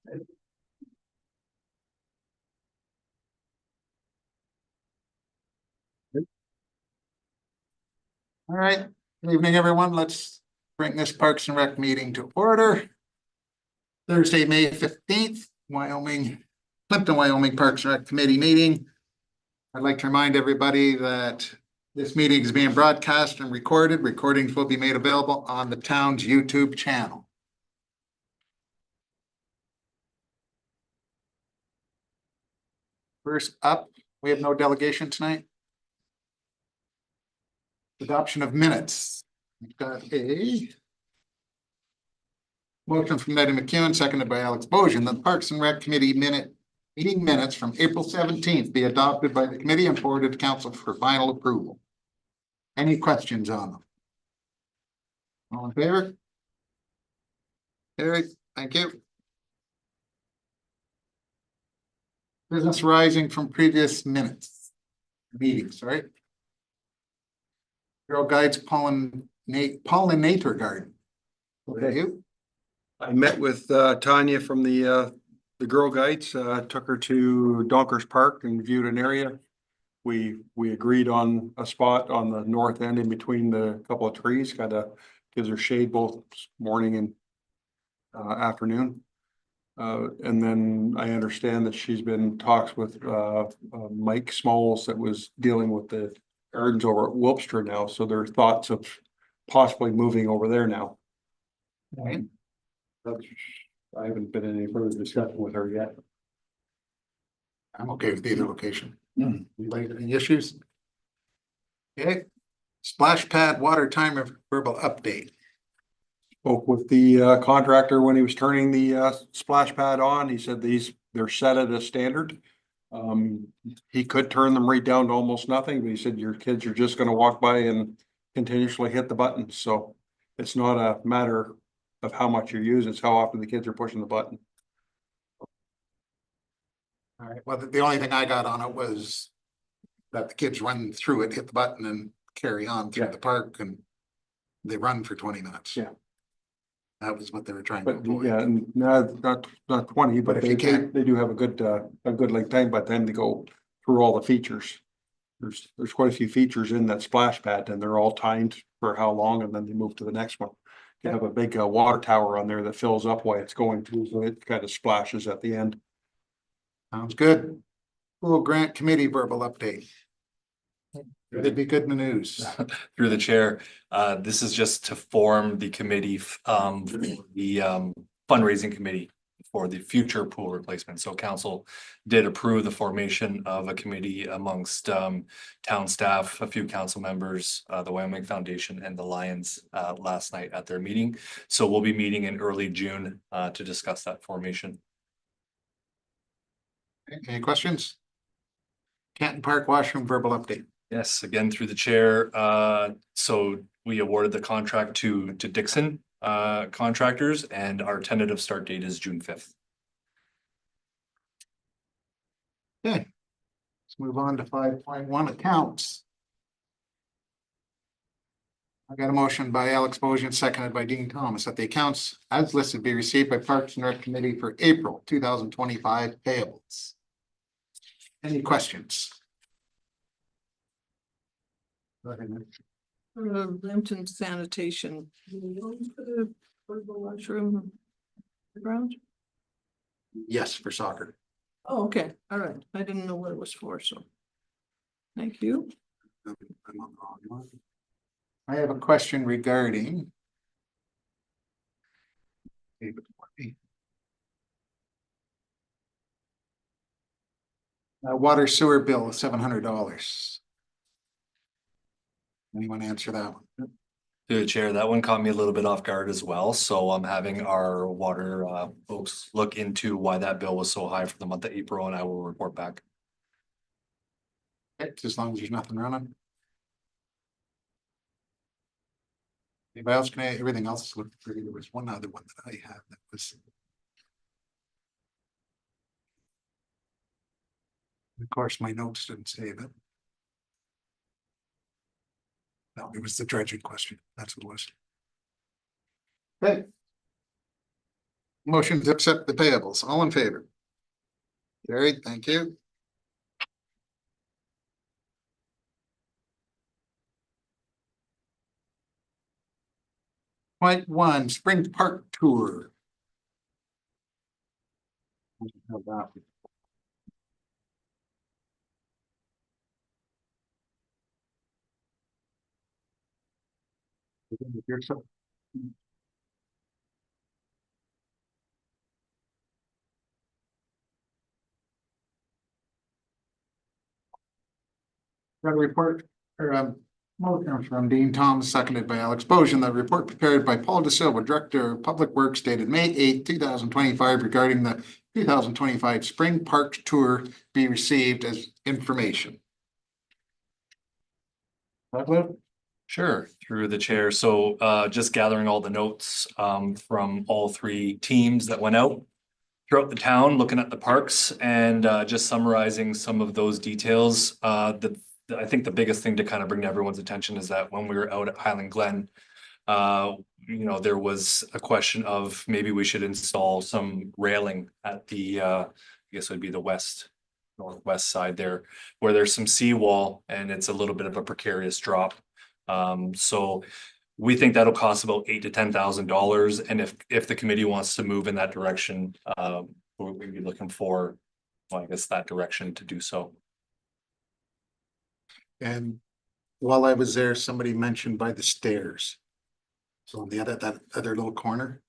All right, good evening, everyone. Let's bring this Parks and Rec meeting to order. Thursday, May 15th, Plympton-Wyoming Parks and Rec Committee meeting. I'd like to remind everybody that this meeting is being broadcast and recorded. Recordings will be made available on the town's YouTube channel. First up, we have no delegation tonight. Adoption of minutes. We've got a motion from Nettie McEwen, seconded by Alex Bojan, that the Parks and Rec Committee meeting minutes from April 17th be adopted by the committee and forwarded to council for final approval. Any questions on them? All in favor? Carried. Thank you. Business arising from previous meetings, right? Girl Guides pollinator garden. Okay. You? I met with Tanya from the Girl Guides, took her to Donkers Park and viewed an area. We agreed on a spot on the north end in between the couple of trees, kind of gives her shade both morning and afternoon. And then I understand that she's been in talks with Mike Smalls that was dealing with the gardens over at Wilpstra now, so there are thoughts of possibly moving over there now. Right. I haven't been in any further discussion with her yet. I'm okay with either location. Anybody got any issues? Okay. Splash pad water timer verbal update. Spoke with the contractor when he was turning the splash pad on. He said they're set at a standard. He could turn them right down to almost nothing, but he said your kids are just gonna walk by and continuously hit the button. So it's not a matter of how much you use, it's how often the kids are pushing the button. All right, well, the only thing I got on it was that the kids run through it, hit the button and carry on through the park, and they run for 20 minutes. Yeah. That was what they were trying to But avoid. yeah, and not 20, but if you can't- they do have a good length time by the time they go through all the features. There's quite a few features in that splash pad, and they're all timed for how long, and then they move to the next one. You have a big water tower on there that fills up while it's going through, so it kind of splashes at the end. Sounds good. Pool grant committee verbal update. It'd be good in the news. Through the chair, this is just to form the committee, the fundraising committee for the future pool replacement. So council did approve the formation of a committee amongst town staff, a few council members, the Wyoming Foundation and the Lions last night at their meeting. So we'll be meeting in early June to discuss that formation. Any questions? Canton Park washroom verbal update. Yes, again, through the chair. So we awarded the contract to Dixon contractors, and our tentative start date is June 5th. Okay. Let's move on to 5.1 accounts. I got a motion by Alex Bojan, seconded by Dean Thomas, that the accounts as listed be received by Parks and Rec Committee for April 2025 payables. Any questions? Go ahead, Nick. Plympton sanitation. For the washroom ground? Yes, for soccer. Oh, okay, all right. I didn't know what it was for, so. Thank you. I'm on the wrong one. I have a question regarding. Water sewer bill of $700. Anyone answer that one? Through the chair, that one caught me a little bit off guard as well. So I'm having our water folks look into why that bill was so high for the month of April, and I will report back. As long as there's nothing running. Anybody else? Everything else looked pretty. There was one other one that I had that was. Of course, my notes didn't say that. No, it was the dredging question. That's what it was. Okay. Motion to accept the payables. All in favor? Carried, thank you. Point one, Spring Park Tour. How about it? Got a report or motion from Dean Thomas, seconded by Alex Bojan, the report prepared by Paul De Silva, Director of Public Works, dated May 8, 2025, regarding the 2025 Spring Park Tour be received as information. Sure, through the chair. So just gathering all the notes from all three teams that went out throughout the town, looking at the parks and just summarizing some of those details. I think the biggest thing to kind of bring to everyone's attention is that when we were out at Highland Glen, there was a question of maybe we should install some railing at the I guess it would be the northwest side there, where there's some seawall and it's a little bit of a precarious drop. So we think that'll cost about $8,000 to $10,000. And if the committee wants to move in that direction, we'd be looking for, well, I guess, that direction to do so. And while I was there, somebody mentioned by the stairs. So on the other, that other little corner.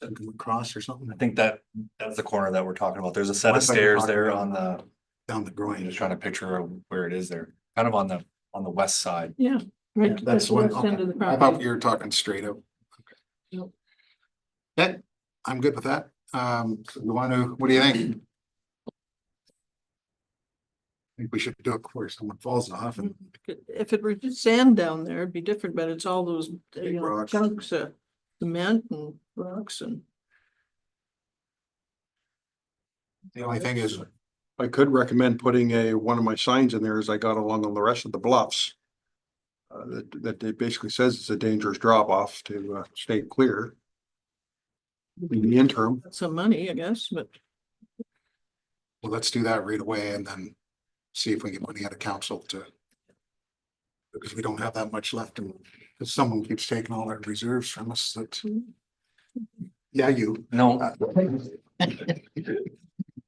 Come across or something I think that's the corner that we're talking about. There's a set I of thought you were stairs talking there about on the, down the I'm groin. just trying to picture where it is there, kind of on the west side. Yeah, right. That's the what, west end of the I thought property. you were talking straight up. Nope. Okay, I'm good with that. So you want to, what do you think? I think we should do it before someone falls off and If it were just sand down there, it'd be different, but it's all those, Big you know, rocks. chunks of cement and rocks and. the only thing is, I could recommend putting one of my signs in there as I got along on the rest of the bluffs. That it basically says it's a dangerous drop off to stay clear. In the interim, Some money, I guess, but well, let's do that right away and then see if we get money out of council to. Because we don't have that much left and if someone keeps taking all our reserves from us, that. Yeah, you. No,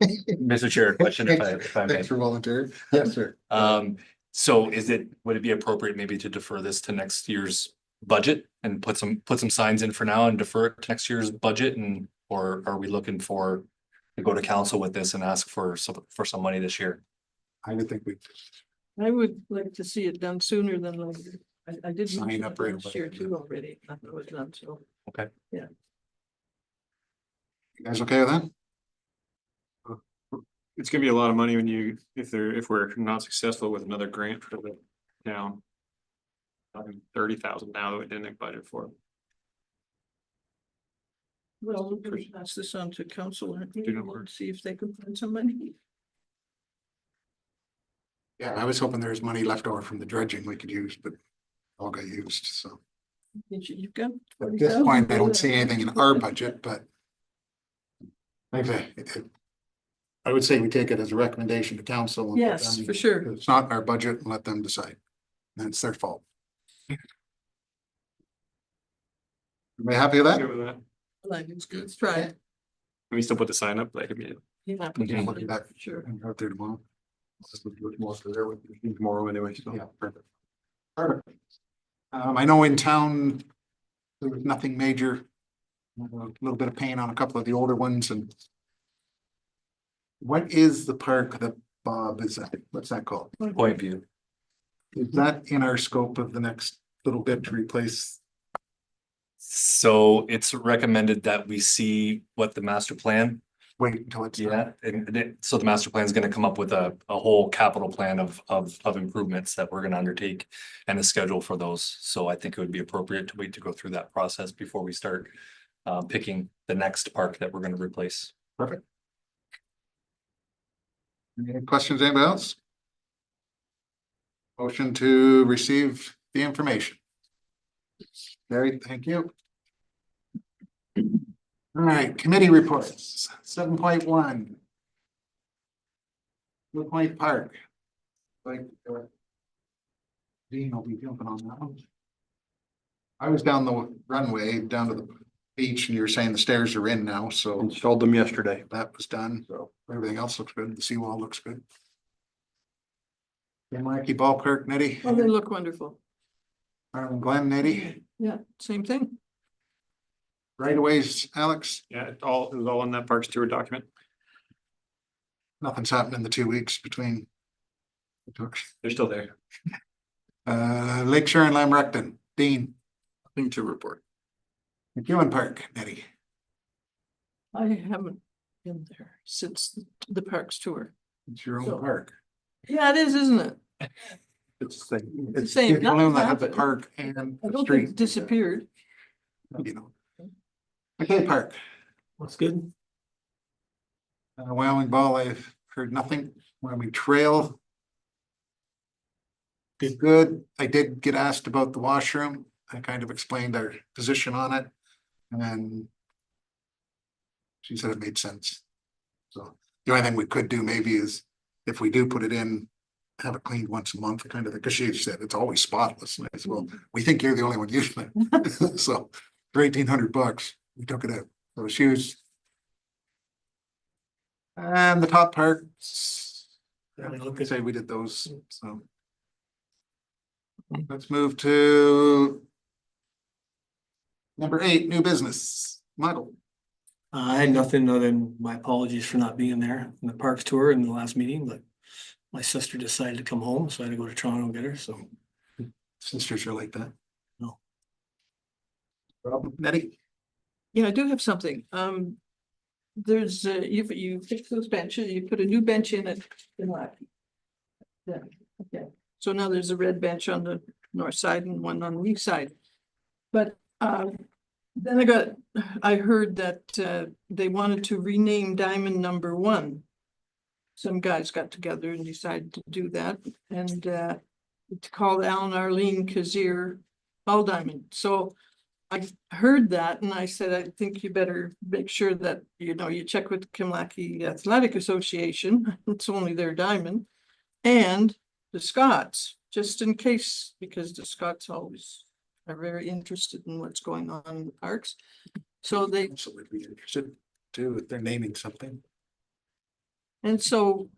Mr. Chair, question if I may. Thanks for volunteering. Yes, sir. So would it be appropriate maybe to defer this to next year's budget and put some signs in for now and defer it to next year's budget, or are we looking to go to council with this and ask for some money this year? I would think we. I would like to see it done sooner than later. I did Sign mention up it right last away. year too already. Nothing was done, so. You guys okay with that? It's gonna be a lot of money if we're not successful with another grant for the town. 30,000 now that we didn't budget for. Well, we're gonna pass this on to council and Do not worry. and see if they can find some money. Yeah, I was hoping there was money left over from the dredging we could use, but all got used, so. You've got. At this point, I don't see anything in our budget, but. Like I say, I would say we take it as a recommendation to council. and let Yes, them- for sure. It's not in our budget and let them decide. And it's their fault. Are we happy with that? Good with that. Like, it's good. Let's try it. Can we still put the sign up like immediately? Yeah, Yeah, we'll do that. sure. I'm out there tomorrow. tomorrow anyway, so. Yeah, perfect. Perfect. I know in town, there was nothing major. A little bit of pain on a couple of the older ones and. What is the park that Bob is at? What's that called? Point View. Is that in our scope of the next little bit to replace? So it's recommended that we see what the master plan. Wait until it's. So the master plan is going to come up with a whole capital plan of improvements that we're going to undertake and a schedule for those. So I think it would be appropriate to wait to go through that process before we start picking the next park that we're going to replace. Perfect. Any questions, anybody else? Motion to receive the information. Larry, thank you. All right, committee reports, 7.1. Blue Point Park. Like, Dean will be jumping on that one. I was down the runway, down to the beach, and you were saying the stairs are in now, so Installed them yesterday. that was done, so everything else looks good, the seawall looks good. Mikey Ballpark, Nettie, Oh, they look wonderful. Glenn, Nettie, Yeah, same thing. right of ways, Alex, Yeah, it was all in that Parks Tour document. nothing's happened in the 2 weeks between. They're still there. Lake Shore and Lamrecton, Dean, Nothing to report. McEwen Park, Nettie. I haven't been there since the parks tour. It's your own So- park. Yeah, it is, isn't it? It's the same. the It's same. the balloon that had the Nothing's park and I the don't think it street. disappeared. You know. McKay Park, What's good? Wyoming Ball, I've heard nothing. Wyoming Trail. Did good. I did get asked about the washroom. I kind of explained our position on it. And she said it made sense. So the only thing we could do maybe is if we do put it in, have it cleaned once a month, kind of, because she said it's always spotless. And I said, well, we think you're the only one using it. So for $1,800, we took it out. So she was. And the top parts. Yeah, Really look I good. say we did those, so. Let's move to. Number 8, new business, Michael. I had nothing other than my apologies for not being there in the parks tour in the last meeting, but my sister decided to come home, so I had to go to Toronto and get her, so. Sisters are like that. No. Rob, Nettie, Yeah, I do have something. There's, you fix those benches, you put a new bench in it. Yeah, okay. So now there's a red bench on the north side and one on the east side. But, then I heard that, they wanted to rename Diamond Number 1. Some guys got together and decided to do that and, to call Alan Arlene Kazir All Diamond. So I heard that and I said, I think you better make sure that, you check with the Kimlaki Athletic Association. It's only their diamond. And the Scots, just in case, because the Scots always are very interested in what's going on in the parks. So they, so would be interested too, if they're naming something. and so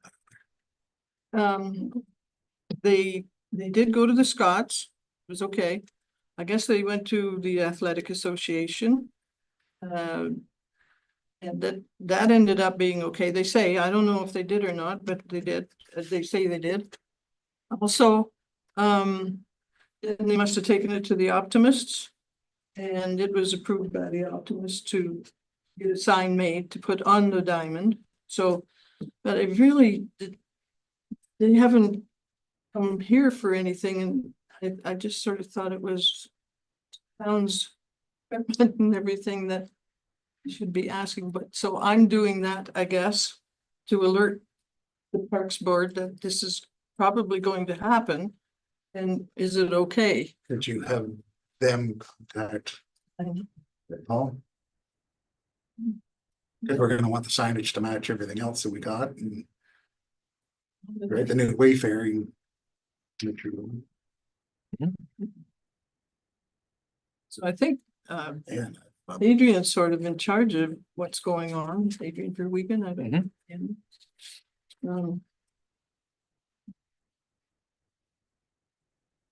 they did go to the Scots, it was okay. I guess they went to the Athletic Association. And that ended up being okay. They say, I don't know if they did or not, but they did, they say they did. Also, they must have taken it to the optimists. And it was approved by the optimists to get a sign made to put on the diamond. So, but it really, they haven't come here for anything, and I just sort of thought it was sounds and everything that should be asking, but so I'm doing that, I guess, to alert the Parks Board that this is probably going to happen. And is it okay? Did you have them contact Paul? Because we're gonna want the signage to match everything else that we got and right, the new wayfaring. So I think And Adrian's sort of in charge of what's going on. Adrian Verwegen, I don't know.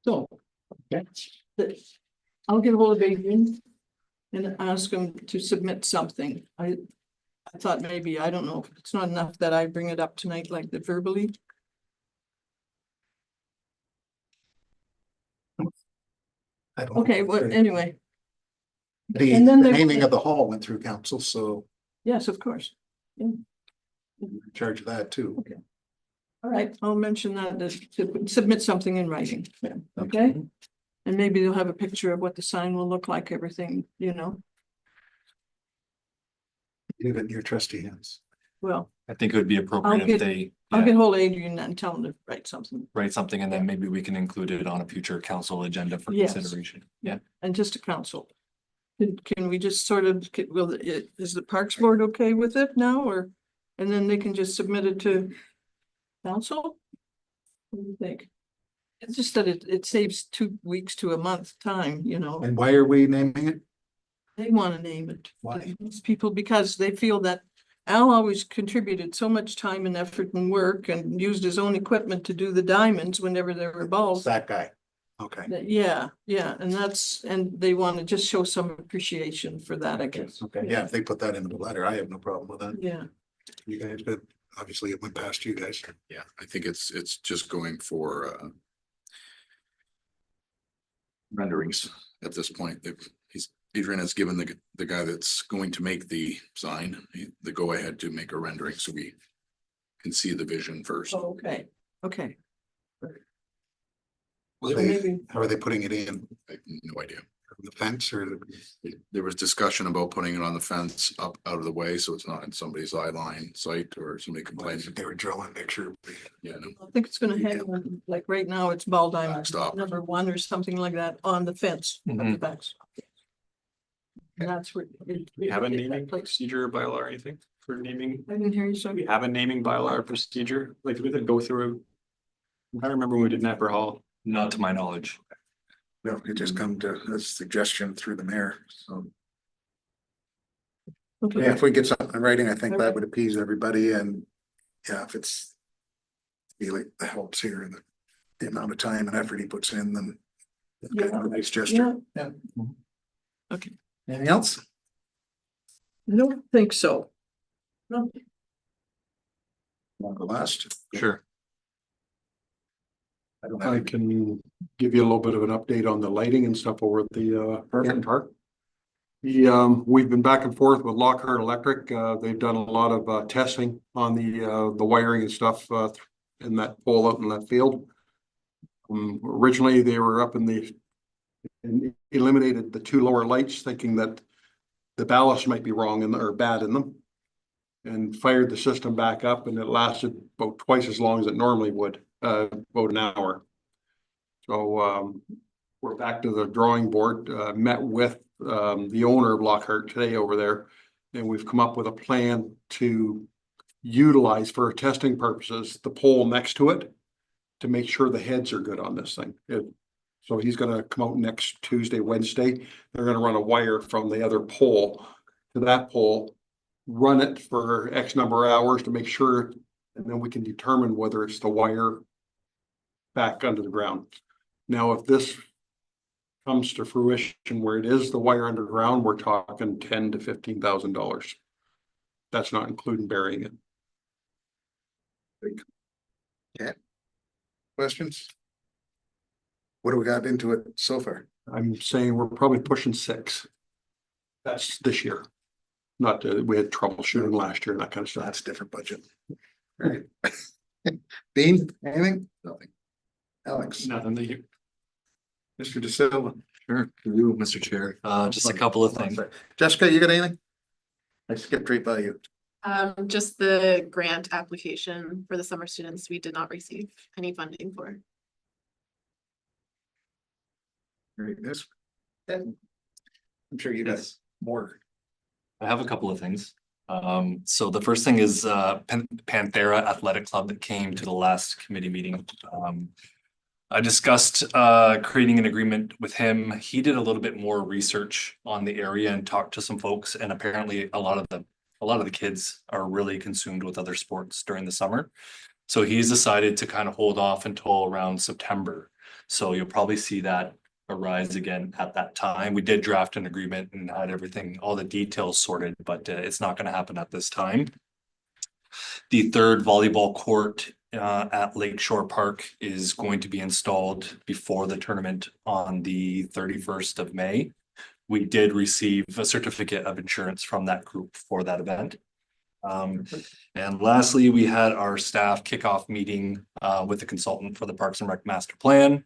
So. I'll get hold of Adrian and ask him to submit something. I thought maybe, I don't know, it's not enough that I bring it up tonight like the verbally. I don't. Okay, well, anyway, The and then the they- naming of the hall went through council, so yes, of course. Yeah. we're in charge of that too. All right, I'll mention that to submit something in writing, yeah, okay? And maybe they'll have a picture of what the sign will look like, everything, Leave it in your trusty hands. well, I think it would be appropriate get- if they I'll get hold of Adrian and tell him to write something. write something and then maybe we can include it on a future council agenda for Yes. consideration. Yeah. And just a council. Can we just sort of, is the Parks Board okay with it now, or, and then they can just submit it to council? What do you think? It's just that it saves 2 weeks to a month time, you know, And why are we naming it? they want to name it. Why? These people, because they feel that Al always contributed so much time and effort and work and used his own equipment to do the diamonds whenever there were balls. That guy. Okay. Yeah, and they want to just show some appreciation for that, I guess. Okay, yeah, if they put that into the letter, I have no problem with that. Yeah, You guys, but obviously it went past you guys. Yeah, I think it's just going for renderings at this point. Adrian has given the guy that's going to make the sign, the go ahead to make a rendering, so we can see the vision first. oh, okay. How are they putting it in? I have no idea. The fence or? There was discussion about putting it on the fence up out of the way, so it's not in somebody's eye line sight or somebody complaining. They were drilling, make sure. Yeah, no. I think it's gonna have, like, right now, it's ball diamond Backstop. #1 or something like that on the fence of the Mhm. backs. And that's where. We have a that naming place. procedure bylaw or anything for naming? I didn't hear you, Do sorry. we have a naming bylaw or procedure? Like, do we have to go through? I remember when we did Napper Hall. Not to my knowledge. No, it just come to a suggestion through the mayor, so. Okay. Yeah, if we get something in writing, I think that would appease everybody and, yeah, if it's. Feel like the helps here, the amount of time and effort he puts in, then. it's kind of a nice gesture. Yeah. Okay, Anything else? I don't think so. No, Want to go last? Sure. I don't I have. can give you a little bit of an update on the lighting and stuff over at the Plympton Park. We've been back and forth with Lockhart Electric. They've done a lot of testing on the wiring and stuff in that pole out in that field. Originally, they were up and eliminated the 2 lower lights, thinking that the ballast might be wrong or bad in them. And fired the system back up, and it lasted about twice as long as it normally would, about an hour. So we're back to the drawing board, met with the owner of Lockhart today over there. And we've come up with a plan to utilize for testing purposes, the pole next to it. To make sure the heads are good on this thing. So he's gonna come out next Tuesday, Wednesday. They're gonna run a wire from the other pole to that pole. Run it for X number of hours to make sure, and then we can determine whether it's the wire back under the ground. Now, if this comes to fruition where it is the wire underground, we're talking $10,000 to $15,000. That's not including burying it. Questions? What do we got into it so far? I'm saying we're probably pushing 6. That's this year. Not, we had troubleshooting last year and that kind of stuff. That's a different budget. All right. Dean, anything? Nothing. Alex, Nothing that you. Mr. De Silva. Sure, you, Mr. Chair. Just a couple of things. Jessica, you got anything? I skipped right by you. Just the grant application for the summer students, we did not receive any funding for. Very good. I'm sure you got Yes. more. I have a couple of things. So the first thing is Panthera Athletic Club that came to the last committee meeting. I discussed creating an agreement with him. He did a little bit more research on the area and talked to some folks, and apparently a lot of the kids are really consumed with other sports during the summer. So he's decided to kind of hold off until around September. So you'll probably see that arise again at that time. We did draft an agreement and had everything, all the details sorted, but it's not going to happen at this time. The third volleyball court at Lakeshore Park is going to be installed before the tournament on the 31st of May. We did receive a certificate of insurance from that group for that event. And lastly, we had our staff kickoff meeting with the consultant for the Parks and Rec Master Plan.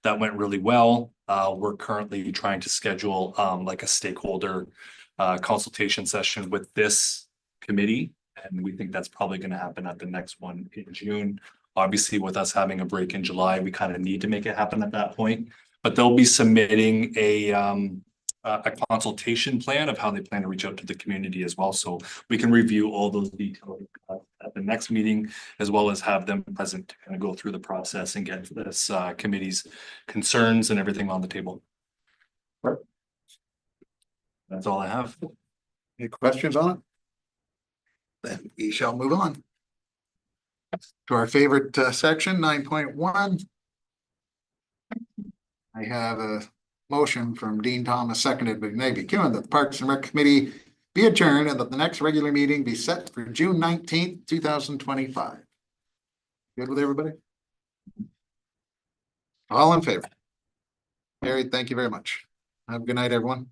That went really well. We're currently trying to schedule like a stakeholder consultation session with this committee. And we think that's probably going to happen at the next one in June. Obviously, with us having a break in July, we kind of need to make it happen at that point. But they'll be submitting a a consultation plan of how they plan to reach out to the community as well. So we can review all those details at the next meeting, as well as have them present to kind of go through the process and get this committee's concerns and everything on the table. That's all I have. Any questions on it? Then we shall move on. To our favorite section, 9.1. I have a motion from Dean Thomas, seconded by Navy McEwen, that the Parks and Rec Committee be adjourned and that the next regular meeting be set for June 19th, 2025. Good with everybody? All in favor? Carried. Thank you very much. Have a good night, everyone.